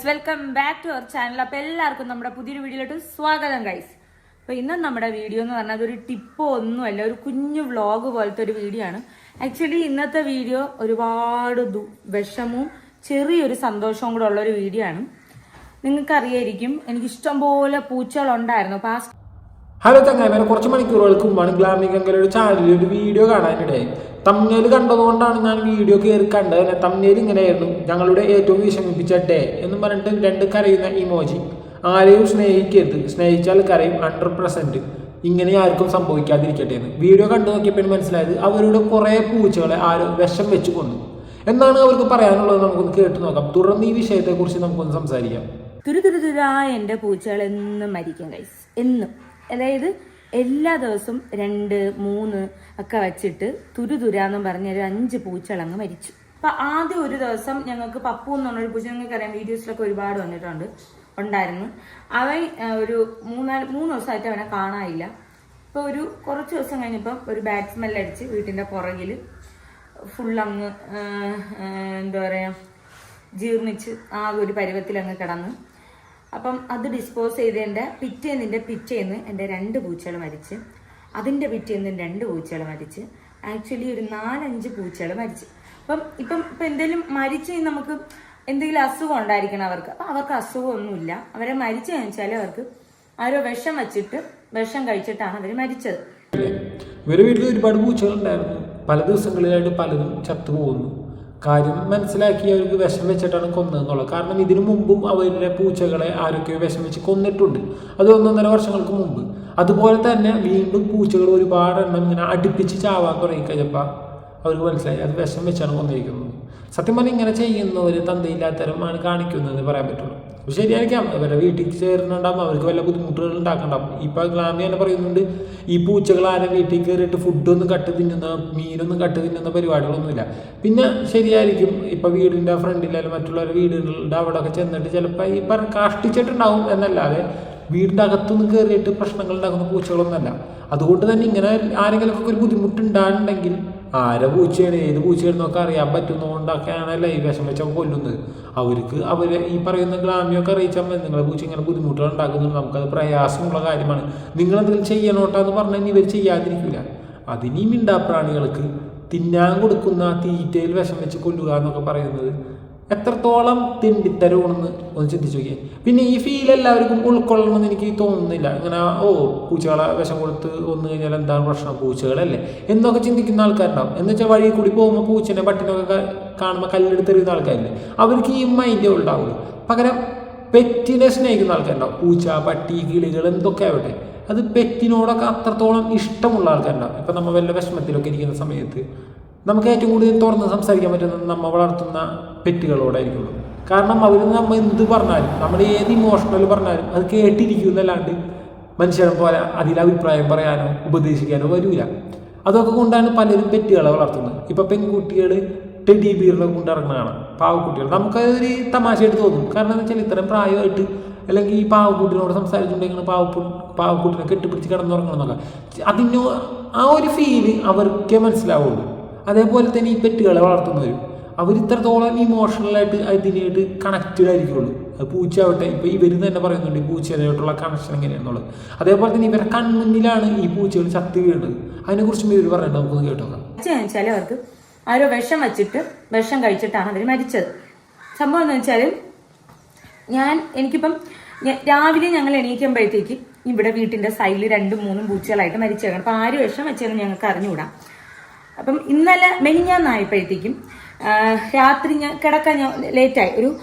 Guys, welcome back to our channel. അപ്പോൾ എല്ലാവർക്കും നമ്മുടെ പുതിയൊരു വീഡിയോയിലോട്ട് സ്വാഗതം ഗൈസ്. അപ്പോൾ ഇന്ന് നമ്മുടെ വീഡിയോ എന്ന് പറഞ്ഞാൽ അതൊരു ടിപ്പോ ഒന്നുമല്ല, ഒരു കുഞ്ഞു വ്ളോഗ് പോലത്തെ ഒരു വീഡിയോ ആണ്. ആക്ച്വലി ഇന്നത്തെ വീഡിയോ ഒരുപാട് വിഷമവും ചെറിയൊരു സന്തോഷവും കൂടെ ഉള്ളൊരു വീഡിയോ ആണ്. നിങ്ങൾക്കറിയായിരിക്കും, എനിക്ക് ഇഷ്ടംപോലെ പൂച്ചകളുണ്ടായിരുന്നു. പാസ്റ്റ് ഹലോ ചങ്ങായിമാരെ, കുറച്ച് മണിക്കൂറുകൾക്ക് മുമ്പാണ് ഗ്ലാമിക് അങ്കിളുടെ ചാനലിൽ ഒരു വീഡിയോ കാണാനിടയായി. തമ്മിൽ കണ്ടതുകൊണ്ടാണ് ഞാൻ വീഡിയോ കയറി കണ്ടത്. തമ്മിൽ ഇങ്ങനെയായിരുന്നു: ഞങ്ങളുടെ ഏറ്റവും വിഷമിപ്പിച്ച ഡേ എന്നും പറഞ്ഞിട്ട് 2 കരയുന്ന ഇമോജി. ആരെയും സ്നേഹിക്കരുത്, സ്നേഹിച്ചാൽ കരയും 100%. ഇങ്ങനെ ആർക്കും സംഭവിക്കാതിരിക്കട്ടെ എന്ന് വീഡിയോ കണ്ടു നോക്കിയപ്പോൾ മനസ്സിലായത് അവരുടെ കുറേ പൂച്ചകളെ ആരോ വിഷം വെച്ച് കൊന്നു. എന്താണ് അവർക്ക് പറയാനുള്ളത് നമുക്കൊന്ന് കേട്ടു നോക്കാം. തുടർന്ന് ഈ വിഷയത്തെക്കുറിച്ച് നമുക്കൊന്ന് സംസാരിക്കാം. തുരുതുരുതുരാ എൻ്റെ പൂച്ചകൾ എന്നും മരിക്കും ഗൈസ്, എന്നും. അതായത് എല്ലാ ദിവസവും 2, 3 ഒക്കെ വെച്ചിട്ട് തുരുതുരാന്നും പറഞ്ഞ ഒരു 5 പൂച്ചകളങ്ങ് മരിച്ചു. അപ്പൊ ആദ്യം ഒരു ദിവസം ഞങ്ങൾക്ക് പപ്പു എന്ന് പറഞ്ഞൊരു പൂച്ച, നിങ്ങൾക്കറിയാം, വീഡിയോസിലൊക്കെ ഒരുപാട് ഉണ്ടായിരുന്നു. അവൻ ഒരു 3 ദിവസമായിട്ട് അവനെ കാണാനില്ല. ഇപ്പൊ ഒരു കുറച്ച് ദിവസം കഴിഞ്ഞപ്പം ഒരു ബാറ്റ് സ്മെല്ലടിച്ച് വീട്ടിന്റെ പുറകിൽ ഫുള്ളങ്ങ് എന്താ പറയാ ജീർണിച്ച് ആകെ ഒരു പരുവത്തിൽ അങ്ങ് കിടന്ന്. അപ്പം അത് ഡിസ്പോസ് ചെയ്തതിൻ്റെ പിറ്റേന്ന് എൻ്റെ 2 പൂച്ചകൾ മരിച്ച്. അതിൻ്റെ പിറ്റേന്ന് 2 പൂച്ചകൾ മരിച്ച്. ആക്ച്വലി ഒരു 4-5 പൂച്ചകൾ മരിച്ച്. ഇപ്പം എന്തെങ്കിലും മരിച്ച് നമുക്ക് എന്തെങ്കിലും അസുഖം ഉണ്ടായിരിക്കണം അവർക്ക്. അപ്പം അവർക്ക് അസുഖമൊന്നുമില്ല. അവരെ മരിച്ചു വെച്ചാൽ അവർക്ക് ആരോ വിഷം കഴിച്ചിട്ടാണ് അവർ മരിച്ചത്. ഇവരുടെ വീട്ടിൽ ഒരുപാട് പൂച്ചകളുണ്ടായിരുന്നു. പല ദിവസങ്ങളിലായിട്ട് പലതും ചത്തുപോകുന്നു. കാര്യം മനസ്സിലാക്കി അവർക്ക് വിഷം വെച്ചിട്ടാണ് കൊന്നതെന്നുള്ളത്. കാരണം ഇതിനു മുമ്പും അവരുടെ പൂച്ചകളെ ആരൊക്കെയോ വിഷം വെച്ച് കൊന്നിട്ടുണ്ട്. അത് 1-1.5 വർഷങ്ങൾക്ക് മുമ്പ്. അതുപോലെ തന്നെ വീണ്ടും പൂച്ചകൾ ഒരുപാട് എണ്ണം ഇങ്ങനെ അടുപ്പിച്ച് ചാവാൻ തുടങ്ങിക്കഴിഞ്ഞപ്പോൾ അവർക്ക് മനസ്സിലായി അത് വിഷം വെച്ചാണ് കൊന്നിരിക്കുന്നത്. സത്യം പറഞ്ഞാൽ ഇങ്ങനെ ചെയ്യുന്നവർ തന്തയില്ലാത്തരമാണ് കാണിക്കുന്നതെന്ന് പറയാൻ പറ്റുള്ളൂ. ശരിയായിരിക്കാം, അവരുടെ വീട്ടിൽ ചേരുന്നുണ്ടാകും, അവർക്ക് വല്ല ബുദ്ധിമുട്ടുകൾ ഉണ്ടാക്കുന്നുണ്ടാവും. ഇപ്പം ഗ്ലാമി തന്നെ പറയുന്നുണ്ട്, ഈ പൂച്ചകൾ ആരും വീട്ടിൽ കയറിയിട്ട് ഫുഡൊന്നും കട്ട് തിന്നുന്ന, മീനൊന്നും കട്ട് തിന്നുന്ന പരിപാടികളൊന്നുമില്ല. പിന്നെ ശരിയായിരിക്കും, ഇപ്പം വീടിൻ്റെ ഫ്രണ്ടിലായാലും മറ്റുള്ളവരുടെ വീടുകളുടെ അവിടെ ഒക്കെ ചെന്നിട്ട് ചിലപ്പോൾ ഈ കാഷ്ടിച്ചിട്ടുണ്ടാവും എന്നല്ലാതെ വീടിൻ്റെ അകത്തൊന്നും കയറിയിട്ട് പ്രശ്നങ്ങൾ ഉണ്ടാക്കുന്ന പൂച്ചകളൊന്നുമല്ല. അതുകൊണ്ട് തന്നെ ഇങ്ങനെ ആരെങ്കിലുമൊക്കെ ഒരു ബുദ്ധിമുട്ടുണ്ടാകുന്നുണ്ടെങ്കിൽ ആരെ പൂച്ചയാണ് ഏത് പൂച്ചയാണെന്നൊക്കെ അറിയാൻ പറ്റുന്നതുകൊണ്ടൊക്കെയാണല്ലോ ഈ വിഷം വെച്ചൊക്കെ കൊല്ലുന്നത്. അവരെ ഈ പറയുന്ന ഗ്ലാമിയൊക്കെ അറിയിച്ചാൽ മതി, നിങ്ങളെ പൂച്ച ഇങ്ങനെ ബുദ്ധിമുട്ടുകൾ ഉണ്ടാക്കുന്നുണ്ട്, നമുക്കത് പ്രയാസമുള്ള കാര്യമാണ്, നിങ്ങളെന്തെങ്കിലും ചെയ്യണോട്ടാന്ന് പറഞ്ഞാൽ ഇവർ ചെയ്യാതിരിക്കില്ല. അതിനീ മിണ്ടാപ്രാണികൾക്ക് തിന്നാൻ കൊടുക്കുന്ന തീറ്റയിൽ വിഷം വെച്ച് കൊല്ലുക എന്നൊക്കെ പറയുന്നത് എത്രത്തോളം തിണ്ടിത്തരമാണെന്ന് ഒന്ന് ചിന്തിച്ചു നോക്കിയേ. പിന്നെ ഈ ഫീൽ എല്ലാവർക്കും ഉൾക്കൊള്ളണമെന്ന് എനിക്ക് തോന്നുന്നില്ല. ഇങ്ങനെ പൂച്ചകളെ വിഷം കൊടുത്ത് കൊന്നു കഴിഞ്ഞാൽ എന്താണ് പ്രശ്നം, പൂച്ചകളല്ലേ എന്നൊക്കെ ചിന്തിക്കുന്ന ആൾക്കാരുണ്ടാവും. എന്ന് വെച്ചാൽ വഴി കൂടി പോകുമ്പോൾ പൂച്ചനെ പട്ടിനൊക്കെ കാണുമ്പോൾ കല്ലെടുത്തെറിയുന്ന ആൾക്കാരില്ലേ, അവർക്ക് ഈ മൈൻഡേ ഉണ്ടാവുള്ളൂ. പകരം പെറ്റിനെ സ്നേഹിക്കുന്ന ആൾക്കാരുണ്ടാവും. പൂച്ച, പട്ടി, കിളികൾ എന്തൊക്കെ ആവട്ടെ, അത് പെറ്റിനോടൊക്കെ അത്രത്തോളം ഇഷ്ടമുള്ള ആൾക്കാരുണ്ടാവും. ഇപ്പം നമ്മൾ വല്ല വിഷമത്തിലൊക്കെ ഇരിക്കുന്ന സമയത്ത് നമുക്ക് ഏറ്റവും കൂടുതൽ തുറന്ന് സംസാരിക്കാൻ പറ്റുന്നത് നമ്മൾ വളർത്തുന്ന പെറ്റുകളോടായിരിക്കുള്ളൂ. കാരണം അവർ നമ്മൾ എന്ത് പറഞ്ഞാലും, നമ്മൾ ഏത് ഇമോഷണൽ പറഞ്ഞാലും അത് കേട്ടിരിക്കുന്നല്ലാണ്ട് മനുഷ്യരെ പോലെ അതിൽ അഭിപ്രായം പറയാനോ ഉപദേശിക്കാനോ വരില്ല. അതൊക്കെ കൊണ്ടാണ് പലരും പെറ്റുകളെ വളർത്തുന്നത്. ഇപ്പം പെൺകുട്ടികൾ ടെഡി ബിയറിനെ കൊണ്ടിറങ്ങുന്നതാണ് പാവക്കുട്ടികൾ. നമുക്കതൊരു തമാശയായിട്ട് തോന്നും. കാരണം എന്ന് വെച്ചാൽ ഇത്രയും പ്രായമായിട്ട് അല്ലെങ്കിൽ ഈ പാവക്കുട്ടിനോട് സംസാരിച്ചുകൊണ്ടിരിക്കുന്ന പാവക്കുട്ടിനെ കെട്ടിപ്പിടിച്ച് കിടന്നുറങ്ങണമെന്നൊക്കെ ആ ഒരു ഫീല് അവർക്കേ മനസ്സിലാവുള്ളൂ. അതേപോലെ തന്നെ ഈ പെറ്റുകളെ വളർത്തുന്നവരും അവർ ഇത്രത്തോളം ഇമോഷണലായിട്ട് അതിനായിട്ട് കണക്റ്റഡ് ആയിരിക്കുള്ളൂ. അത് പൂച്ച ആവട്ടെ, ഇപ്പോൾ ഇവർ തന്നെ പറയുന്നുണ്ട് ഈ പൂച്ചയായിട്ടുള്ള കണക്ഷൻ എങ്ങനെയാണെന്നുള്ളത്. അതേപോലെ തന്നെ ഇവരുടെ കൺമുന്നിലാണ് ഈ പൂച്ചകൾ ചത്തി വീഴുന്നത്. അതിനെക്കുറിച്ചും ഇവർ പറയണ്ട, നമുക്കൊന്ന് കേട്ടോക്കാം. അവർക്ക് ആരോ വിഷം കഴിച്ചിട്ടാണ് അവർ മരിച്ചത്. സംഭവം എന്ന് വെച്ചാൽ എനിക്കിപ്പം രാവിലെ ഞങ്ങൾ എണീക്കുമ്പോഴത്തേക്ക് ഇവിടെ വീട്ടിന്റെ സൈഡിൽ 2-3 പൂച്ചകളായിട്ട് മരിച്ചേക്കണം. അപ്പം ആര് വിഷം വെച്ചതെന്ന് ഞങ്ങൾക്ക് അറിഞ്ഞുകൂടാ. അപ്പം ഇന്നലെ മെനിഞ്ഞാന്നായപ്പോഴത്തേക്കും രാത്രി കിടക്കാൻ ലേറ്റായി,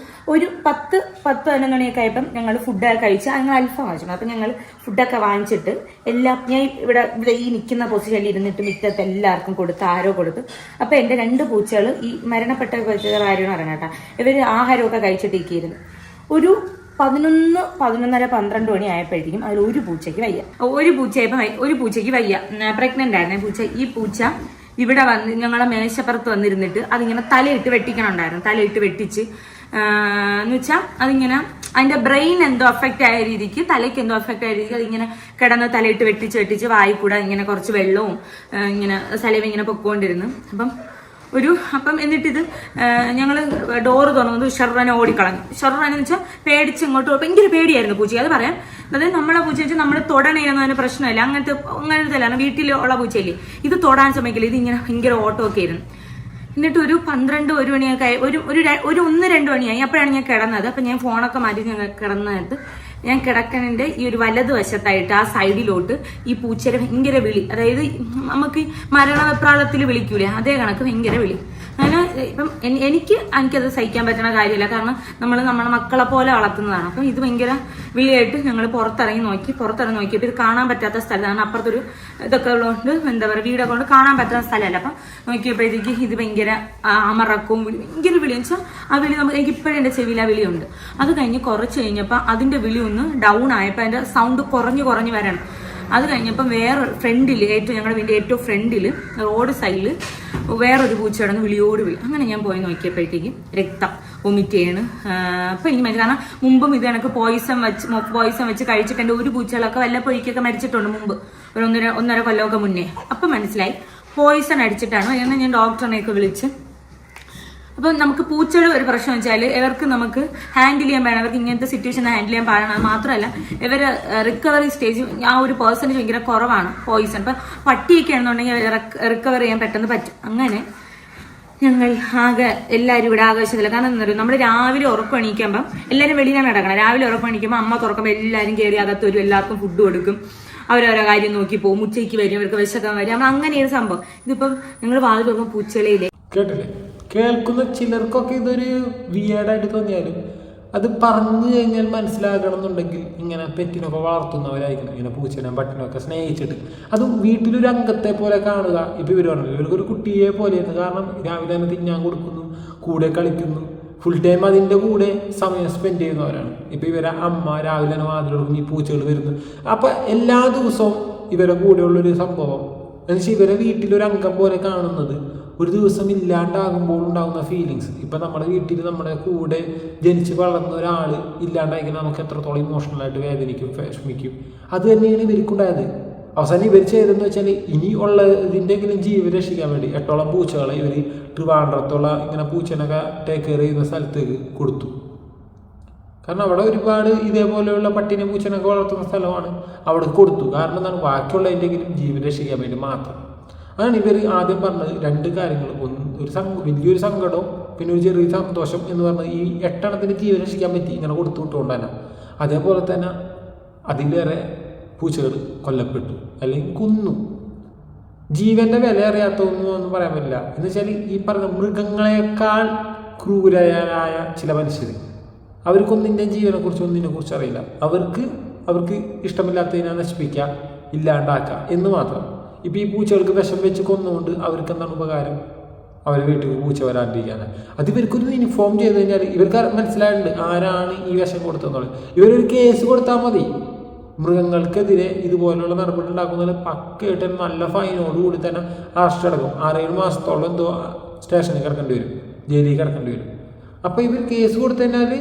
ഒരു 10-11 മണിയൊക്കെ ആയപ്പം ഞങ്ങൾ ഫുഡൊക്കെ കഴിച്ച് ഞങ്ങൾ അൽഫാം വാങ്ങിച്ചു. അപ്പം ഞങ്ങൾ ഫുഡൊക്കെ വാങ്ങിച്ചിട്ട് ഞാൻ ഇവിടെ ഈ നിൽക്കുന്ന പൊസിഷനിൽ ഇരുന്നിട്ട് മിറ്റത്ത് എല്ലാവർക്കും ആരോ കൊടുത്തു. അപ്പം എൻ്റെ 2 പൂച്ചകൾ, ഈ മരണപ്പെട്ട പൂച്ചകൾ ആരും അറിയണം കേട്ടോ, ഇവർ ആഹാരമൊക്കെ കഴിച്ചിട്ടേക്കിയിരുന്നു. ഒരു 11-12 മണി ആയപ്പോഴത്തേക്കും അതിൽ ഒരു പൂച്ചയ്ക്ക് വയ്യ, പ്രഗ്നന്റ് ആയിരുന്നു പൂച്ച. ഈ പൂച്ച ഇവിടെ വന്ന് ഞങ്ങളെ മേശപ്പുറത്ത് വന്നിരുന്നിട്ട് അതിങ്ങനെ തലയിട്ട് വെട്ടിക്കണുണ്ടായിരുന്നു. തലയിട്ട് വെട്ടിച്ച് എന്ന് വെച്ചാൽ അതിങ്ങനെ അതിന്റെ ബ്രെയിൻ എന്തോ അഫക്റ്റ് ആയ രീതിക്ക്, തലയ്ക്ക് എന്തോ അഫക്റ്റ് ആയ രീതിക്ക് അതിങ്ങനെ കിടന്ന് തലയിട്ട് വെട്ടിച്ച് വായി കൂടെ ഇങ്ങനെ കുറച്ച് വെള്ളവും ഇങ്ങനെ സലവ ഇങ്ങനെ പൊക്കോണ്ടിരുന്നു. അപ്പം അപ്പം എന്നിട്ടിത് ഞങ്ങൾ ഡോറ് തുറന്നത് ഷെർവാനെ ഓടിക്കളഞ്ഞു. ഷെർവാനെന്ന് വെച്ചാൽ പേടിച്ച് ഇങ്ങോട്ട് ഭയങ്കര പേടിയായിരുന്നു പൂച്ചയ്ക്ക്. അത് പറയാം, അതായത് നമ്മളെ പൂച്ച വെച്ചാൽ നമ്മൾ തൊടണേനൊന്നും അതിന് പ്രശ്നമില്ല, അങ്ങനത്തെ അല്ല, വീട്ടിലുള്ള പൂച്ചയല്ലേ, ഇത് തൊടാൻ ശ്രമിക്കില്ല, ഇത് ഇങ്ങനെ ഭയങ്കര ഓട്ടമൊക്കെ ആയിരുന്നു. എന്നിട്ട് ഒരു 12-1 മണിയൊക്കെ ആയി, ഒരു 1-2 മണിയായി. അപ്പോഴാണ് ഞാൻ കിടന്നത്. അപ്പം ഞാൻ ഫോണൊക്കെ മാറ്റി ഞാൻ കിടന്നിട്ട് ഞാൻ കിടക്കണതിൻ്റെ ഈ ഒരു വലതുവശത്തായിട്ട് ആ സൈഡിലോട്ട് ഈ പൂച്ചയുടെ ഭയങ്കര വിളി, അതായത് നമുക്ക് മരണവെപ്രാളത്തിൽ വിളിക്കൂലേ, അതേ കണക്ക് ഭയങ്കര വിളി. അങ്ങനെ ഇപ്പം എനിക്കത് സഹിക്കാൻ പറ്റുന്ന കാര്യമില്ല, കാരണം നമ്മളെ മക്കളെ പോലെ വളർത്തുന്നതാണ്. അപ്പം ഇത് ഭയങ്കര വിളിയായിട്ട് ഞങ്ങൾ പുറത്തിറങ്ങി നോക്കിയപ്പോൾ ഇത് കാണാൻ പറ്റാത്ത സ്ഥലമാണ്. അപ്പുറത്തൊരു ഇതൊക്കെ ഉള്ളതുകൊണ്ട് എന്താ പറയുക, വീടൊക്കെ കൊണ്ട് കാണാൻ പറ്റാത്ത സ്ഥലമല്ല. അപ്പം നോക്കിയപ്പോഴത്തേക്ക് ഇത് ഭയങ്കര അമറക്കവും ഭയങ്കര വിളി എന്ന് വെച്ചാൽ ആ വിളി എനിക്ക് ഇപ്പോഴും എൻ്റെ ചെവിയിൽ ആ വിളിയുണ്ട്. അത് കഴിഞ്ഞ് കുറച്ച് കഴിഞ്ഞപ്പോൾ അതിൻ്റെ വിളി ഒന്ന് ഡൗൺ ആയപ്പോൾ അതിൻ്റെ സൗണ്ട് കുറഞ്ഞ് വരണം. അത് കഴിഞ്ഞപ്പം വേറെ ഫ്രണ്ടിൽ ഞങ്ങളുടെ വീടിൻ്റെ ഏറ്റവും ഫ്രണ്ടിൽ റോഡ് സൈഡിൽ വേറൊരു പൂച്ചയുടെ വിളിയോട് വിളി. അങ്ങനെ ഞാൻ പോയി നോക്കിയപ്പോഴത്തേക്കും രക്തം വൊമിറ്റ് ചെയ്യണ്. അപ്പം എനിക്ക് മനസ്സിലായി, കാരണം മുമ്പും ഇത് കണക്ക് പോയിസം വെച്ച് കഴിച്ചിട്ട് എൻ്റെ ഒരു പൂച്ചകളൊക്കെ വല്ലപ്പോഴേക്കൊക്കെ മരിച്ചിട്ടുണ്ട് മുമ്പ്, ഒരു 1.5 കൊല്ലമൊക്കെ മുന്നേ. അപ്പം മനസ്സിലായി പോയിസൺ അടിച്ചിട്ടാണ്. അങ്ങനെ ഞാൻ ഡോക്ടറിനെയൊക്കെ വിളിച്ച്, അപ്പം നമുക്ക് പൂച്ചയുടെ ഒരു പ്രശ്നം വെച്ചാൽ ഇവർക്ക് നമുക്ക് ഹാൻഡിൽ ചെയ്യാൻ വേണം, അവർക്ക് ഇങ്ങനത്തെ സിറ്റുവേഷൻ ഹാൻഡിൽ ചെയ്യാൻ പാടണം. അത് മാത്രമല്ല ഇവർ റിക്കവറി സ്റ്റേജ് ആ ഒരു പേഴ്സൻറ്റേജ് ഭയങ്കര കുറവാണ് പോയിസൺ. ഇപ്പം പട്ടിയൊക്കെ ആണെന്നുണ്ടെങ്കിൽ റിക്കവർ ചെയ്യാൻ പെട്ടെന്ന് പറ്റും. അങ്ങനെ ഞങ്ങൾ എല്ലാവരും ഇവിടെ ആഘോഷത്തില്ല. കാരണം എന്താ പറയുക, നമ്മൾ രാവിലെ ഉറക്കം എണീക്കുമ്പം എല്ലാവരും വെളിയിലാണ് നടക്കണം. രാവിലെ ഉറക്കം എണീക്കുമ്പോൾ അമ്മ തുറക്കുമ്പോൾ എല്ലാവരും കയറി അകത്ത് വരും, എല്ലാവർക്കും ഫുഡ് കൊടുക്കും, അവരവരോ കാര്യം നോക്കി പോകും, ഉച്ചയ്ക്ക് വരും, അവർക്ക് വിശക്കാൻ വരും. നമ്മൾ അങ്ങനെയൊരു സംഭവം. ഇതിപ്പം ഞങ്ങൾ വാതിൽ നോക്കുമ്പോൾ പൂച്ചകളിലെ കേട്ടില്ലേ, കേൾക്കുന്ന ചിലർക്കൊക്കെ ഇതൊരു വിയേഡായിട്ട് തോന്നിയാലും അത് പറഞ്ഞു കഴിഞ്ഞാൽ മനസ്സിലാക്കണം എന്നുണ്ടെങ്കിൽ ഇങ്ങനെ പെറ്റിനൊക്കെ വളർത്തുന്നവരായിരിക്കണം, ഇങ്ങനെ പൂച്ചനും പട്ടിനൊക്കെ സ്നേഹിച്ചിട്ട് അതും വീട്ടിലൊരു അംഗത്തെ പോലെ കാണുക. ഇപ്പം ഇവർ പറഞ്ഞു ഇവർക്കൊരു കുട്ടിയെ പോലെയാണ്. കാരണം രാവിലെ തന്നെ തിന്നാൻ കൊടുക്കുന്നു, കൂടെ കളിക്കുന്നു, ഫുൾ ടൈം അതിൻ്റെ കൂടെ സമയം സ്പെൻഡ് ചെയ്യുന്നവരാണ്. ഇപ്പം ഇവരെ അമ്മ രാവിലെ തന്നെ വാതിലെടുക്കും, ഈ പൂച്ചകൾ വരുന്നു. അപ്പം എല്ലാ ദിവസവും ഇവരെ കൂടെയുള്ളൊരു സംഭവം എന്നുവെച്ചാൽ ഇവരെ വീട്ടിലൊരു അംഗം പോലെ കാണുന്നത് ഒരു ദിവസം ഇല്ലാണ്ടാകുമ്പോൾ ഉണ്ടാകുന്ന ഫീലിങ്സ്. ഇപ്പം നമ്മുടെ വീട്ടിൽ നമ്മുടെ കൂടെ ജനിച്ച് വളർന്ന ഒരാൾ ഇല്ലാണ്ടായിരിക്കും നമുക്ക് എത്രത്തോളം ഇമോഷണലായിട്ട് വേദനിക്കും, വിഷമിക്കും. അത് തന്നെയാണ് ഇവർക്കുണ്ടായത്. അവസാനം ഇവർ ചെയ്തതെന്ന് വെച്ചാൽ ഇനി ഉള്ളതിൻ്റെങ്കിലും ജീവൻ രക്ഷിക്കാൻ വേണ്ടി 8ഓളം പൂച്ചകളെ ഇവർ ട്രിവാൻഡ്രത്തുള്ള ഇങ്ങനെ പൂച്ചനൊക്കെ ടേക്ക് കെയർ ചെയ്യുന്ന സ്ഥലത്തേക്ക് കൊടുത്തു. കാരണം അവിടെ ഒരുപാട് ഇതേപോലെയുള്ള പട്ടിനെ പൂച്ചനൊക്കെ വളർത്തുന്ന സ്ഥലമാണ്, അവിടെ കൊടുത്തു. കാരണം എന്താണ്, ബാക്കിയുള്ളതിൻ്റെങ്കിലും ജീവൻ രക്ഷിക്കാൻ വേണ്ടി മാത്രം. അതാണ് ഇവർ ആദ്യം പറഞ്ഞത് 2 കാര്യങ്ങൾ. വലിയൊരു സങ്കടവും പിന്നെ ഒരു ചെറിയ സന്തോഷം എന്ന് പറഞ്ഞത് ഈ 8 എണ്ണത്തിന് ജീവൻ രക്ഷിക്കാൻ പറ്റി, ഇങ്ങനെ കൊടുത്തു വിട്ടുകൊണ്ട് തന്നെ. അതേപോലെ തന്നെ അതിലേറെ പൂച്ചകൾ കൊല്ലപ്പെട്ടു അല്ലെങ്കിൽ കൊന്നു. ജീവന്റെ വില അറിയാത്തൊന്നും പറയാൻ പറ്റില്ല. എന്ന് വെച്ചാൽ ഈ പറഞ്ഞ മൃഗങ്ങളെക്കാൾ ക്രൂരരായ ചില മനുഷ്യർ, അവർക്കൊന്നിൻ്റെ ജീവനെക്കുറിച്ച് അറിയില്ല. അവർക്ക് ഇഷ്ടമില്ലാത്തതിനെ നശിപ്പിക്കുക, ഇല്ലാണ്ടാക്കുക എന്ന് മാത്രം. ഇപ്പം ഈ പൂച്ചകൾക്ക് വിഷം വെച്ച് കൊന്നുകൊണ്ട് അവർക്ക് എന്താണ് ഉപകാരം? അവരെ വീട്ടിൽ പൂച്ച വരാണ്ടിരിക്കാനാണ്. അത് ഇവർക്കൊരു ഇൻഫോം ചെയ്ത് കഴിഞ്ഞാൽ ഇവർക്ക് മനസ്സിലായിട്ടുണ്ട് ആരാണ് ഈ വിഷം കൊടുത്തതെന്നുള്ളത്. ഇവരൊരു കേസ് കൊടുത്താൽ മതി. മൃഗങ്ങൾക്കെതിരെ ഇതുപോലുള്ള നടപടി ഉണ്ടാക്കുന്നത് പക്കയായിട്ട് നല്ല ഫൈനോടുകൂടി തന്നെ അറസ്റ്റ് അടക്കും. 6-7 മാസത്തോളം എന്തോ സ്റ്റേഷനിൽ കിടക്കേണ്ടി വരും, ജയിലിൽ കിടക്കേണ്ടി വരും. അപ്പോൾ ഇവർ കേസ് കൊടുത്തു കഴിഞ്ഞാൽ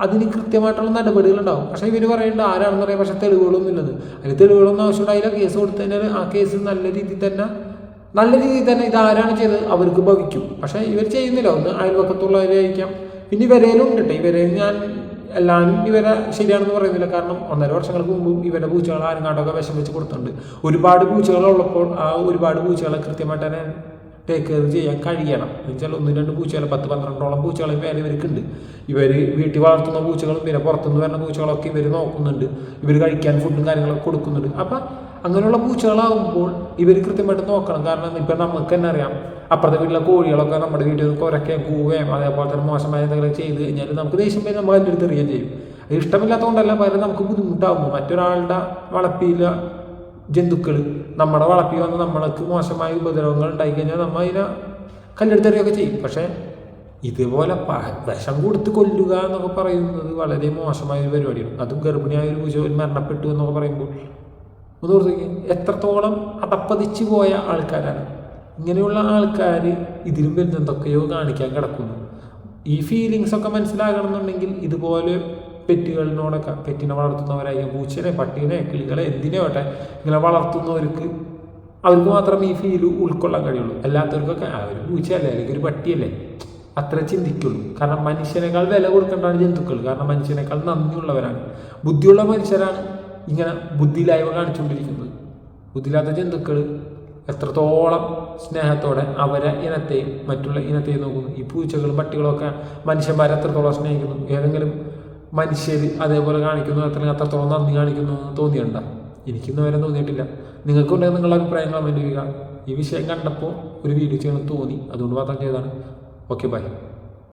അതിന് കൃത്യമായിട്ടുള്ള നടപടികളുണ്ടാവും. പക്ഷേ ഇവർ പറയുന്നുണ്ട് ആരാണെന്ന് പറയാം, പക്ഷേ തെളിവുകളൊന്നും ഇല്ലത്. അതിന് തെളിവുകളൊന്നും ആവശ്യമുണ്ടായില്ല. കേസ് കൊടുത്തു കഴിഞ്ഞാൽ ആ കേസ് നല്ല രീതിയിൽ തന്നെ ഇതാരാണ് ചെയ്തത് അവർക്ക് ഭവിക്കും. പക്ഷേ ഇവർ ചെയ്യുന്നില്ല. ഒന്ന് അയൽവക്കത്തുള്ളവരായിരിക്കാം, പിന്നെ ഇവരേലും ഉണ്ട്. ഇവരെ ഞാൻ എല്ലാവരും ഇവരെ ശരിയാണെന്ന് പറയുന്നില്ല. കാരണം 1.5 വർഷങ്ങൾക്ക് മുമ്പ് ഇവരുടെ പൂച്ചകൾ ആരെങ്ങാണ്ടൊക്കെ വിഷം വെച്ച് കൊടുത്തിട്ടുണ്ട്. ഒരുപാട് പൂച്ചകളുള്ളപ്പോൾ ആ ഒരുപാട് പൂച്ചകളെ കൃത്യമായിട്ട് തന്നെ ടേക്ക് കെയർ ചെയ്യാൻ കഴിയണം. എന്നുവെച്ചാൽ 1-2 പൂച്ചകൾ 10-12ഓളം പൂച്ചകളെ പേര് ഇവർക്കുണ്ട്. ഇവർ വീട്ടിൽ വളർത്തുന്ന പൂച്ചകളും പിന്നെ പുറത്തുനിന്ന് വരുന്ന പൂച്ചകളൊക്കെ ഇവർ നോക്കുന്നുണ്ട്. ഇവർ കഴിക്കാൻ ഫുഡും കാര്യങ്ങളൊക്കെ കൊടുക്കുന്നുണ്ട്. അപ്പം അങ്ങനെയുള്ള പൂച്ചകളാകുമ്പോൾ ഇവർ കൃത്യമായിട്ട് നോക്കണം. കാരണം ഇപ്പം നമുക്ക് തന്നെ അറിയാം, അപ്പുറത്തെ വീട്ടിലെ കോഴികളൊക്കെ നമ്മുടെ വീട്ടിൽ കുരയ്ക്കുകയും കൂവുകയും അതേപോലെ തന്നെ മോശമായ എന്തെങ്കിലും ചെയ്ത് കഴിഞ്ഞാൽ നമുക്ക് ദേഷ്യം വരെ നമ്മൾ അതിൻ്റെ അടുത്ത് എറിയുകയും ചെയ്യും. അത് ഇഷ്ടമില്ലാത്തതുകൊണ്ടല്ല, പകരം നമുക്ക് ബുദ്ധിമുട്ടാകുമ്പോൾ മറ്റൊരാളുടെ വളപ്പിയിലെ ജന്തുക്കൾ നമ്മുടെ വളപ്പിൽ വന്ന് നമ്മൾക്ക് മോശമായ ഉപദ്രവങ്ങൾ ഉണ്ടായിക്കഴിഞ്ഞാൽ നമ്മൾ അതിനെ കല്ലെടുത്തെറിയൊക്കെ ചെയ്യും. പക്ഷേ ഇതുപോലെ വിഷം കൊടുത്ത് കൊല്ലുക എന്നൊക്കെ പറയുന്നത് വളരെ മോശമായ ഒരു പരിപാടിയാണ്. അതും ഗർഭിണിയായ ഒരു പൂച്ച മരണപ്പെട്ടു എന്നൊക്കെ പറയുമ്പോൾ ഒന്ന് ഓർത്തേക്ക്, എത്രത്തോളം അതപ്പതിച്ചു പോയ ആൾക്കാരാണ്. ഇങ്ങനെയുള്ള ആൾക്കാർ ഇതിലും വരുന്ന എന്തൊക്കെയോ കാണിക്കാൻ കിടക്കുന്നു. ഈ ഫീലിങ്സൊക്കെ മനസ്സിലാകണമെന്നുണ്ടെങ്കിൽ ഇതുപോലെ പെറ്റുകളിനോടൊക്കെ, പെറ്റിനെ വളർത്തുന്നവരായിരിക്കും, പൂച്ചനെ, പട്ടീനെ, കിളികളെ എന്തിനെ വേട്ടെ ഇങ്ങനെ വളർത്തുന്നവർക്ക് അവർക്ക് മാത്രം ഈ ഫീല് ഉൾക്കൊള്ളാൻ കഴിയുള്ളൂ. അല്ലാത്തവർക്കൊക്കെ ഒരു പൂച്ചയല്ലേ അല്ലെങ്കിൽ ഒരു പട്ടിയല്ലേ അത്ര ചിന്തിക്കുള്ളൂ. കാരണം മനുഷ്യനേക്കാൾ വില കൊടുക്കേണ്ടതാണ് ജന്തുക്കൾ. കാരണം മനുഷ്യനേക്കാൾ നന്ദിയുള്ളവരാണ്, ബുദ്ധിയുള്ള മനുഷ്യരാണ് ഇങ്ങനെ ബുദ്ധിയില്ലായ്മ കാണിച്ചുകൊണ്ടിരിക്കുന്നത്. ബുദ്ധിയില്ലാത്ത ജന്തുക്കൾ എത്രത്തോളം സ്നേഹത്തോടെ അവരെ ഇനത്തെയും മറ്റുള്ള ഇനത്തെയും നോക്കുന്നു. ഈ പൂച്ചകളും പട്ടികളും ഒക്കെ മനുഷ്യന്മാരെ എത്രത്തോളം സ്നേഹിക്കുന്നു. ഏതെങ്കിലും മനുഷ്യർ അതേപോലെ കാണിക്കുന്നു, അത്രത്തോളം നന്ദി കാണിക്കുന്നു എന്ന് തോന്നിയുണ്ടോ? എനിക്കൊന്നും വരെ തോന്നിയിട്ടില്ല. നിങ്ങൾക്കുണ്ടെങ്കിൽ നിങ്ങളുടെ അഭിപ്രായങ്ങൾ കമൻറ്റ് ചെയ്യുക. ഈ വിഷയം കണ്ടപ്പോൾ ഒരു വീഡിയോ ചെയ്യണം തോന്നി, അതുകൊണ്ട് മാത്രം ചെയ്തതാണ്. Okay, by.